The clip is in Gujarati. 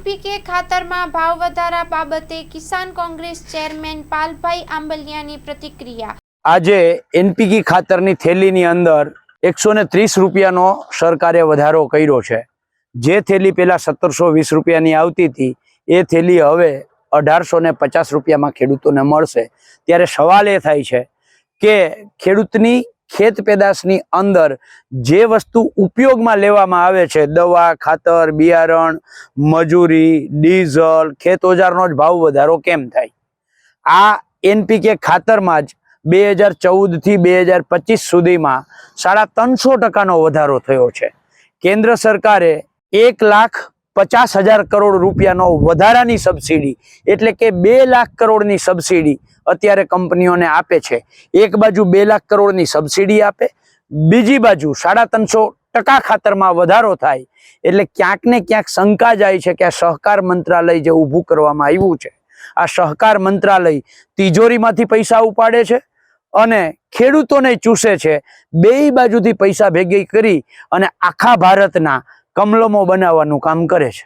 એનપીકે ખાતરમાં ભાવ વધારા બાબતે કિસાન કોંગ્રેસ ચેરમેન પાલભાઈ આંબલિયાની પ્રતિક્રિયા। આજે એનપીકે ખાતરની થેલીની અંદર 130 રૂપિયાનો સરકારે વધારો કર્યો છે। જે થેલી પહેલા 1720 રૂપિયાની આવતી હતી એ થેલી હવે 1850 રૂપિયામાં ખેડૂતોને મળશે। ત્યારે સવાલ એ થાય છે કે ખેડૂતની ખેત પેદાશની અંદર જે વસ્તુ ઉપયોગમાં લેવામાં આવે છે, દવા, ખાતર, બિયારણ, મજૂરી, ડીઝલ, ખેત ઓજારનો જ ભાવ વધારો કેમ થાય? આ એનપીકે ખાતરમાં જ 2014 થી 2025 સુધીમાં 350% વધારો થયો છે। કેન્દ્ર સરકારે 1,50,000 કરોડ રૂપિયાનો વધારાની સબસિડી એટલે કે 2 લાખ કરોડની સબસિડી અત્યારે કંપનીઓને આપે છે। એક બાજુ 2 લાખ કરોડની સબસિડી આપે, બીજી બાજુ 350% ખાતરમાં વધારો થાય એટલે ક્યાંક ને ક્યાંક શંકા જાય છે કે આ સહકાર મંત્રાલય જે ઊભું કરવામાં આવ્યું છે, આ સહકાર મંત્રાલય તિજોરીમાંથી પૈસા ઉપાડે છે અને ખેડૂતોને ચૂસે છે। બેય બાજુથી પૈસા ભેગી કરી અને આખા ભારતના કમલમો બનાવવાનું કામ કરે છે।